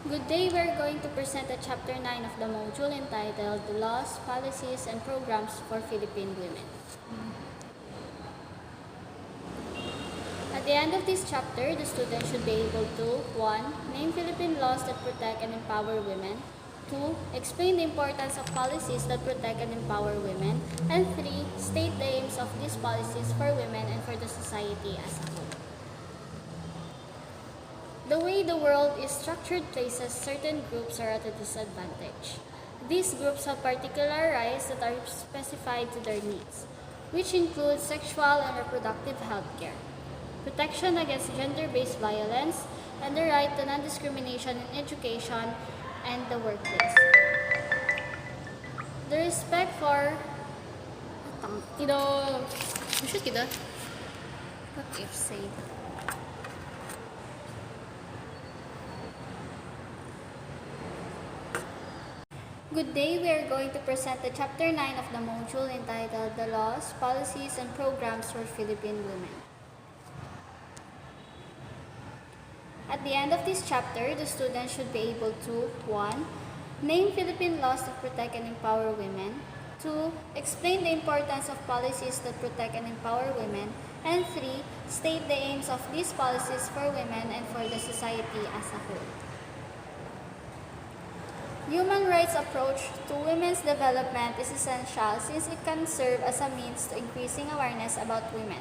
Good day, we are going to present a chapter 9 of the module entitled The Laws, Policies, and Programs for Philippine Women. At the end of this chapter, the student should be able to 1. Name Philippine laws that protect and empower women. 2. Explain the importance of policies that protect and empower women. And 3. State the aims of these policies for women and for the society as a whole. The way the world is structured places certain groups are at a disadvantage. These groups have particular rights that are specified to their needs, which include sexual and reproductive health care, protection against gender-based violence, and the right to non-discrimination in education and the workplace. The respect for what if say Good day, we are going to present the chapter 9 of the module entitled The Laws, Policies, and Programs for Philippine Women. At the end of this chapter, the student should be able to 1. Name Philippine laws that protect and empower women. 2. Explain the importance of policies that protect and empower women. And 3. State the aims of these policies for women and for the society as a whole. Human rights approach to women's development is essential since it can serve as a means to increasing awareness about women,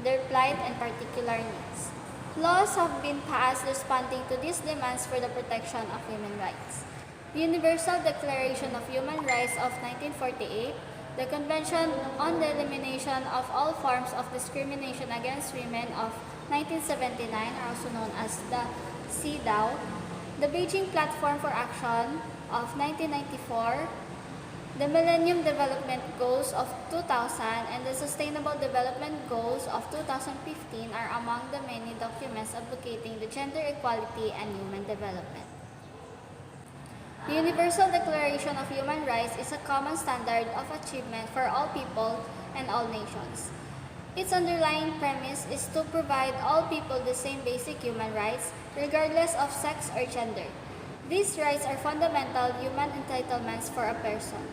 their plight, and particular needs. Laws have been passed responding to these demands for the protection of women's rights. The Universal Declaration of Human Rights of 1948, the Convention on the Elimination of All Forms of Discrimination Against Women of 1979, also known as the CEDAW, the Beijing Platform for Action of 1994, the Millennium Development Goals of 2000, and the Sustainable Development Goals of 2015 are among the many documents advocating the gender equality and human development. The Universal Declaration of Human Rights is a common standard of achievement for all people and all nations. Its underlying premise is to provide all people the same basic human rights, regardless of sex or gender. These rights are fundamental human entitlements for a person.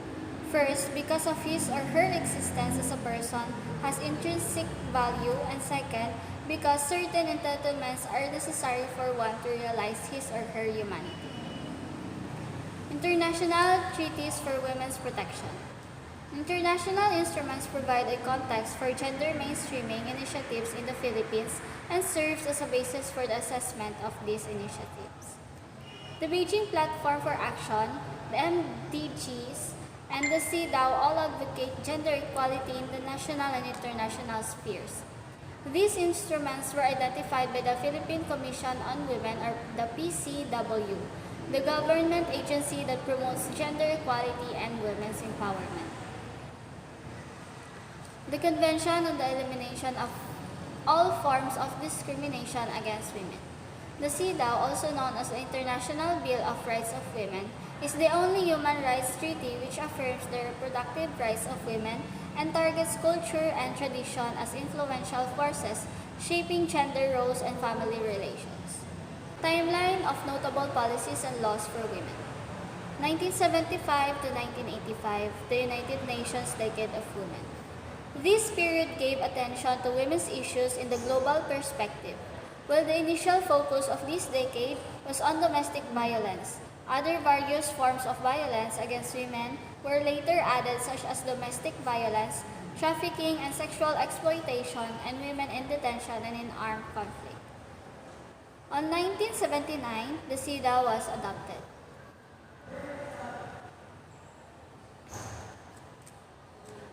First, because of his or her existence as a person has intrinsic value, and second, because certain entitlements are necessary for one to realize his or her humanity. International treaties for women's protection. International instruments provide a context for gender mainstreaming initiatives in the Philippines and serves as a basis for the assessment of these initiatives. The Beijing Platform for Action, the MDGs, and the CEDAW all advocate gender equality in the national and international spheres. These instruments were identified by the Philippine Commission on Women, or the PCW, the government agency that promotes gender equality and women's empowerment. The Convention on the Elimination of All Forms of Discrimination Against Women. The CEDAW, also known as the International Bill of Rights of Women, is the only human rights treaty which affirms the reproductive rights of women and targets culture and tradition as influential forces shaping gender roles and family relations. Timeline of notable policies and laws for women. 1975 to 1985, the United Nations Decade of Women. This period gave attention to women's issues in the global perspective. While the initial focus of this decade was on domestic violence, other various forms of violence against women were later added, such as domestic violence, trafficking and sexual exploitation, and women in detention and in armed conflict. On 1979, the CEDAW was adopted.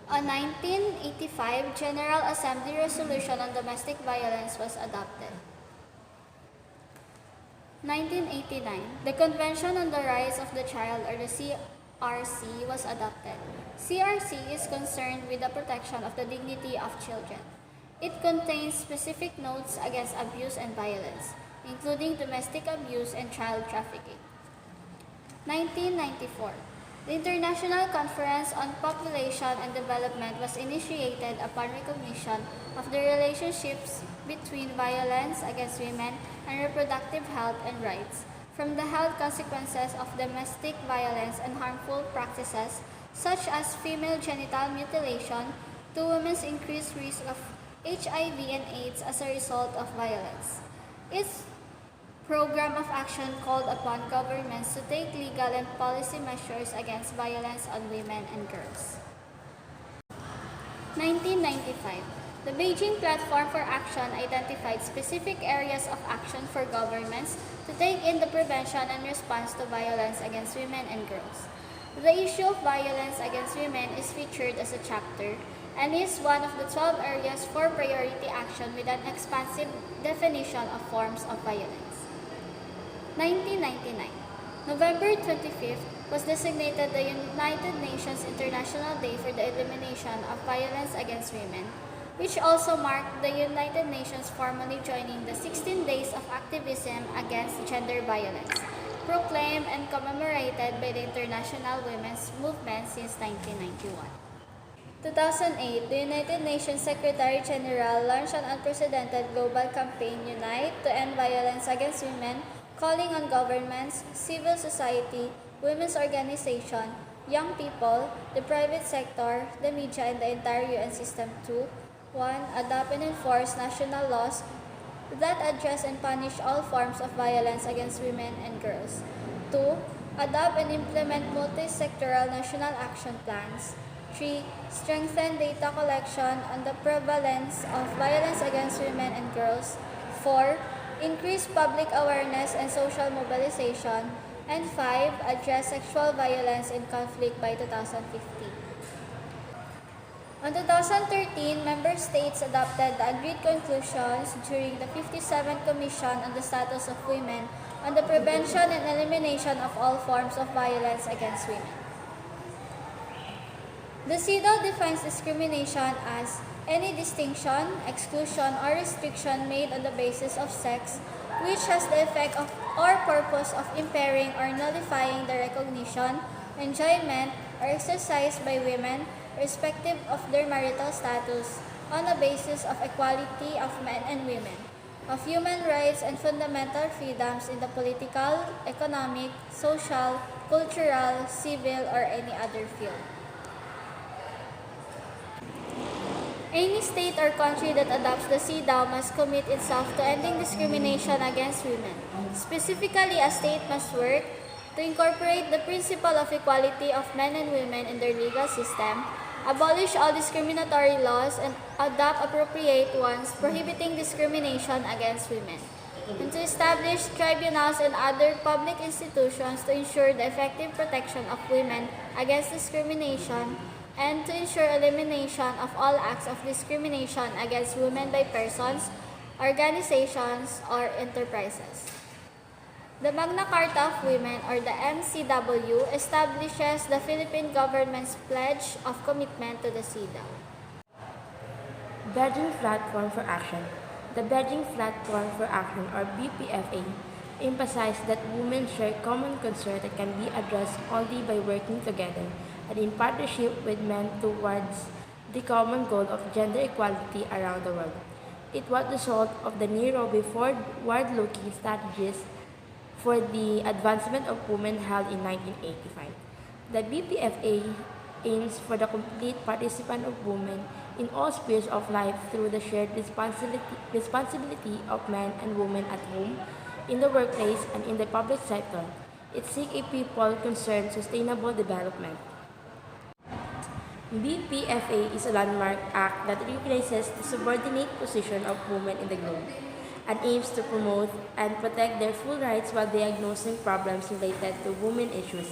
On 1985, General Assembly Resolution on Domestic Violence was adopted. 1989, the Convention on the Rights of the Child, or the CRC, was adopted. CRC is concerned with the protection of the dignity of children. It contains specific notes against abuse and violence, including domestic abuse and child trafficking. 1994, the International Conference on Population and Development was initiated upon recognition of the relationships between violence against women and reproductive health and rights, from the health consequences of domestic violence and harmful practices such as female genital mutilation to women's increased risk of HIV and AIDS as a result of violence. Its program of action called upon governments to take legal and policy measures against violence on women and girls. 1995. The Beijing Platform for Action identified specific areas of action for governments to take in the prevention and response to violence against women and girls. The issue of violence against women is featured as a chapter and is one of the 12 areas for priority action with an expansive definition of forms of violence. 1999. November 25th was designated the United Nations International Day for the Elimination of Violence Against Women, which also marked the United Nations formally joining the 16 Days of Activism Against Gender Violence, proclaimed and commemorated by the International Women's Movement since 1991. 2008, the United Nations Secretary-General launched an unprecedented global campaign, Unite, to end violence against women, calling on governments, civil society, women's organizations, young people, the private sector, the media, and the entire UN system to 1. Adopt and enforce national laws that address and punish all forms of violence against women and girls. 2. Adopt and implement multi-sectoral national action plans. 3. Strengthen data collection on the prevalence of violence against women and girls. 4. Increase public awareness and social mobilization. And 5. Address sexual violence in conflict by 2015. On 2013, member states adopted the agreed conclusions during the 57th Commission on the Status of Women on the prevention and elimination of all forms of violence against women. The CEDAW defines discrimination as any distinction, exclusion, or restriction made on the basis of sex which has the effect of or purpose of impairing or nullifying the recognition, enjoyment, or exercise by women, irrespective of their marital status, on a basis of equality of men and women, of human rights and fundamental freedoms in the political, economic, social, cultural, civil, or any other field. Any state or country that adopts the CEDAW must commit itself to ending discrimination against women. Specifically, a state must work to incorporate the principle of equality of men and women in their legal system, abolish all discriminatory laws, and adopt appropriate ones prohibiting discrimination against women, and to establish tribunals and other public institutions to ensure the effective protection of women against discrimination, and to ensure elimination of all acts of discrimination against women by persons, organizations, or enterprises. The Magna Carta of Women, or the MCW, establishes the Philippine government's pledge of commitment to the CEDAW. Beijing Platform for Action. The Beijing Platform for Action, or BPFA, emphasized that women share common concerns that can be addressed only by working together and in partnership with men towards the common goal of gender equality around the world. It was the result of the Nairobi forward-looking strategies for the advancement of women held in 1985. The BPFA aims for the complete participation of women in all spheres of life through the shared responsibility of men and women at home, in the workplace, and in the public sector. It seeks a people-concerned sustainable development. BPFA is a landmark act that recognizes the subordinate position of women in the globe and aims to promote and protect their full rights while diagnosing problems related to women issues.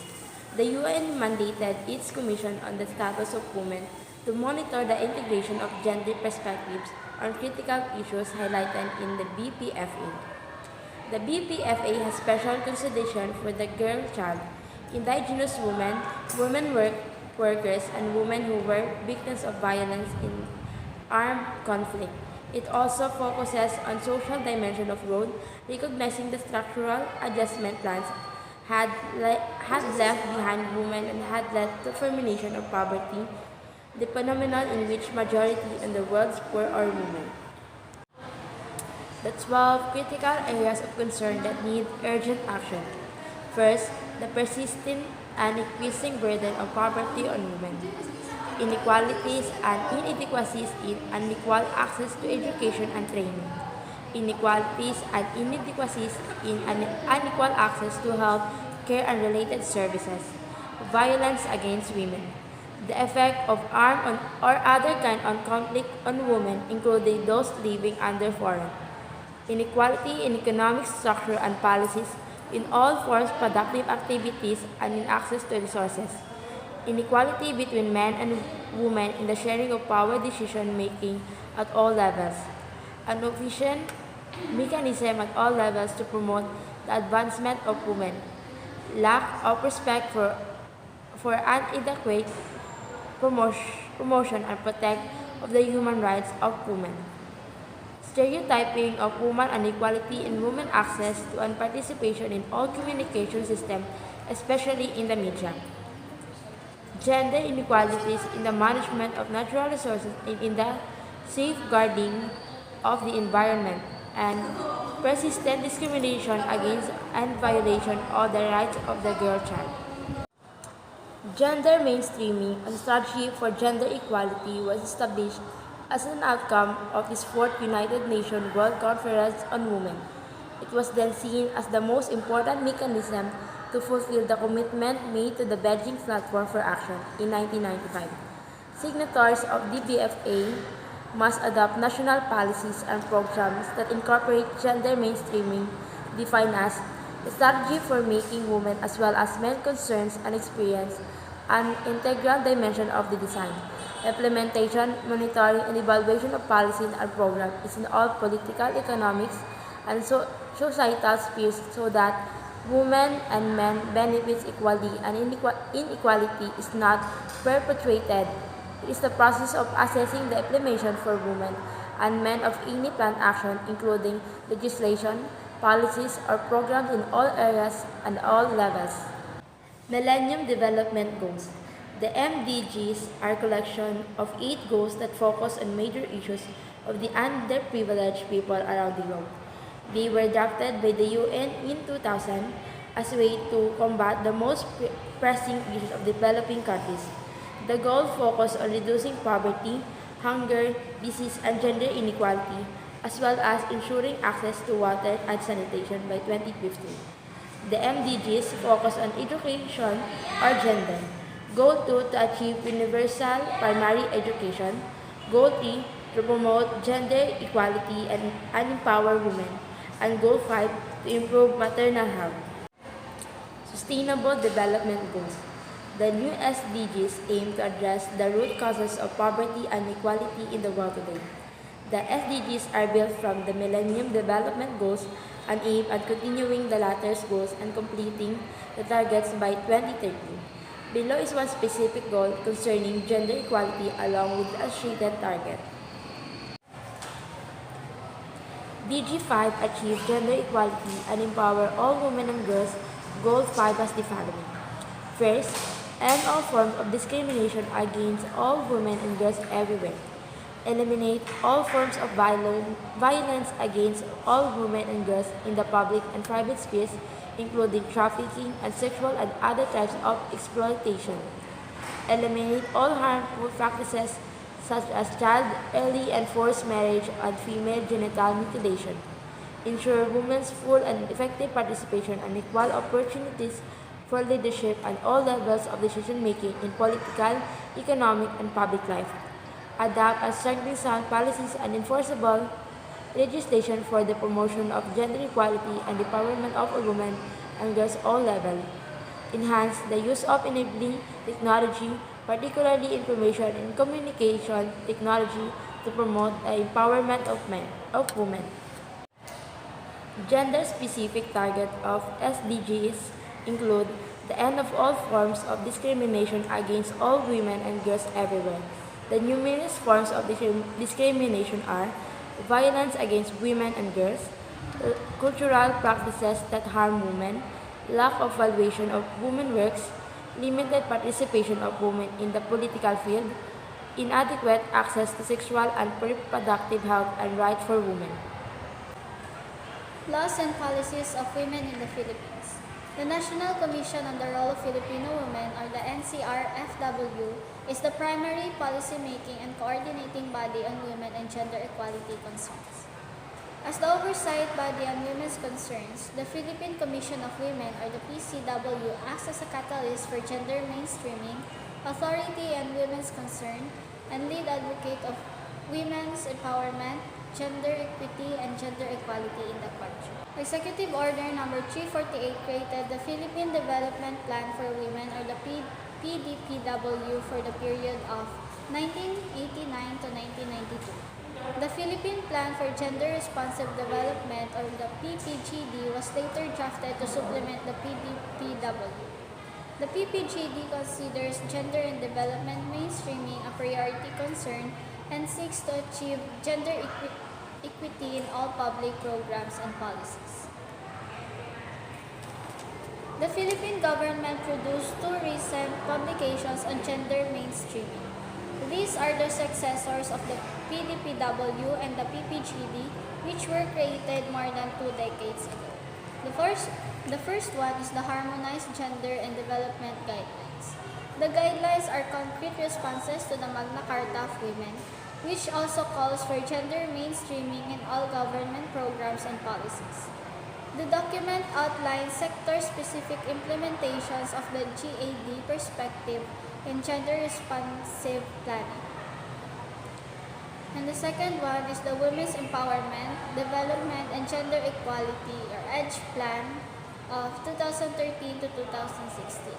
The UN mandated its Commission on the Status of Women to monitor the integration of gender perspectives on critical issues highlighted in the BPFA. The BPFA has special consideration for the girl child, indigenous women, women workers, and women who were victims of violence in armed conflict. It also focuses on social dimension of growth, recognizing the structural adjustment plans had left behind women and had led to termination of poverty, the phenomenon in which majority in the world's poor are women. the 12 critical areas of concern that need urgent action. First, the persistent and increasing burden of poverty on women, inequalities and inadequacies in unequal access to education and training, inequalities and inadequacies in unequal access to health care and related services, violence against women, the effect of armed or other kind of conflict on women, including those living under foreign, inequality in economic structure and policies in all forms of productive activities and in access to resources, inequality between men and women in the sharing of power decision making at all levels, an efficient mechanism at all levels to promote the advancement of women, lack of respect for inadequate promotion and protect of the human rights of women. Stereotyping of women and equality in women access to and participation in all communication systems, especially in the media. Gender inequalities in the management of natural resources and in the safeguarding of the environment, and persistent discrimination against and violation of the rights of the girl child. Gender mainstreaming and strategy for gender equality was established as an outcome of this fourth United Nations World Conference on Women. It was then seen as the most important mechanism to fulfill the commitment made to the Beijing Platform for Action in 1995. Signatories of the BFA must adopt national policies and programs that incorporate gender mainstreaming, defined as a strategy for making women as well as men concerns and experience an integral dimension of the design, implementation, monitoring, and evaluation of policies and programs is in all political, economics, and societal spheres so that women and men benefits equally and inequality is not perpetuated. It is the process of assessing the implementation for women and men of any planned action, including legislation, policies, or programs in all areas and all levels. Millennium Development Goals. The MDGs are a collection of 8 goals that focus on major issues of the underprivileged people around the globe. They were drafted by the UN in 2000 as a way to combat the most pressing issues of developing countries. The goal focused on reducing poverty, hunger, disease, and gender inequality, as well as ensuring access to water and sanitation by 2015. The MDGs focus on education or gender. Goal 2 to achieve universal primary education. Goal 3 to promote gender equality and empower women. And Goal 5 to improve maternal health. Sustainable Development Goals. The new SDGs aim to address the root causes of poverty and inequality in the world today. The SDGs are built from the Millennium Development Goals and aim at continuing the latter's goals and completing the targets by 2030. Below is one specific goal concerning gender equality along with the associated target. DG5 achieve gender equality and empower all women and girls. Goal 5 as the following. First, end all forms of discrimination against all women and girls everywhere. Eliminate all forms of violence against all women and girls in the public and private spheres, including trafficking and sexual and other types of exploitation. Eliminate all harmful practices such as child, early and forced marriage, and female genital mutilation. Ensure women's full and effective participation and equal opportunities for leadership at all levels of decision-making in political, economic, and public life. Adopt and strengthen sound policies and enforceable legislation for the promotion of gender equality and empowerment of women and girls all levels. Enhance the use of enabling technology, particularly information and communication technology, to promote the empowerment of women. Gender-specific targets of SDGs include the end of all forms of discrimination against all women and girls everywhere. The numerous forms of discrimination are violence against women and girls, cultural practices that harm women, lack of valuation of women's works, limited participation of women in the political field, inadequate access to sexual and reproductive health and rights for women. Laws and Policies of Women in the Philippines. The National Commission on the Role of Filipino Women, or the NCR-FW, is the primary policy-making and coordinating body on women and gender equality concerns. As the oversight body on women's concerns, the Philippine Commission of Women, or the PCW, acts as a catalyst for gender mainstreaming, authority on women's concern, and lead advocate of women's empowerment, gender equity, and gender equality in the country. Executive Order Number 348 created the Philippine Development Plan for Women, or the PDPW, for the period of 1989 to 1992. The Philippine Plan for Gender Responsive Development, or the PPGD, was later drafted to supplement the PDPW. The PPGD considers gender and development mainstreaming a priority concern and seeks to achieve gender equity in all public programs and policies. The Philippine government produced two recent publications on gender mainstreaming. These are the successors of the PDPW and the PPGD, which were created more than 2 decades ago. The first one is the Harmonized Gender and Development Guidelines. The guidelines are concrete responses to the Magna Carta of Women, which also calls for gender mainstreaming in all government programs and policies. The document outlines sector-specific implementations of the GAD perspective in gender-responsive planning. And the second one is the Women's Empowerment, Development, and Gender Equality, or EDGE Plan of 2013 to 2016.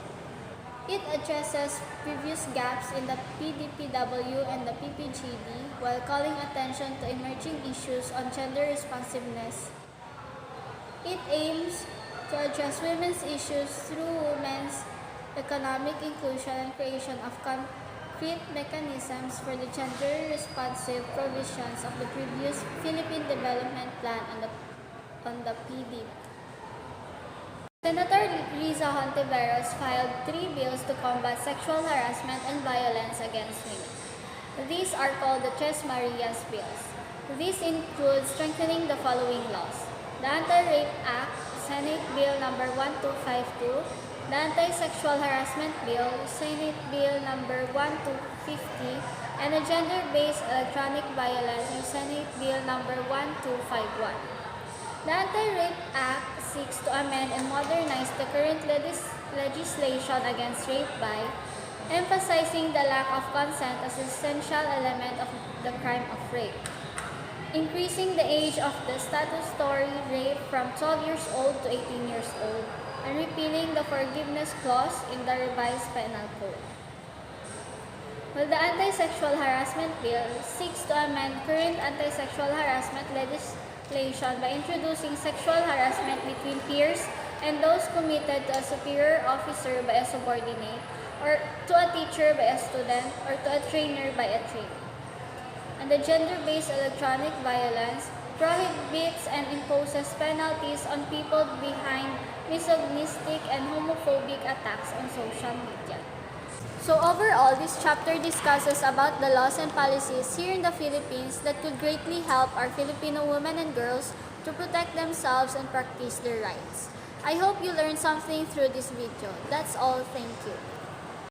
It addresses previous gaps in the PDPW and the PPGD while calling attention to emerging issues on gender responsiveness. It aims to address women's issues through women's economic inclusion and creation of concrete mechanisms for the gender-responsive provisions of the previous Philippine Development Plan on the PD. Senator Riza Hontiveros filed 3 bills to combat sexual harassment and violence against women. These are called the Tres Marias bills. These include strengthening the following laws: the Anti-Rape Act, Senate Bill Number 1252, the Anti-Sexual Harassment Bill, Senate Bill Number 1250, and the Gender-Based Electronic Violence, Senate Bill Number 1251. The Anti-Rape Act seeks to amend and modernize the current legislation against rape by emphasizing the lack of consent as an essential element of the crime of rape, increasing the age of the statutory rape from 12 years old to 18 years old, and repealing the forgiveness clause in the revised penal code. While the Anti-Sexual Harassment Bill seeks to amend current anti-sexual harassment legislation by introducing sexual harassment between peers and those committed to a superior officer by a subordinate, or to a teacher by a student, or to a trainer by a trainee. And the Gender-Based Electronic Violence prohibits and imposes penalties on people behind misogynistic and homophobic attacks on social media. So overall, this chapter discusses about the laws and policies here in the Philippines that could greatly help our Filipino women and girls to protect themselves and practice their rights. I hope you learned something through this video. That's all. Thank you.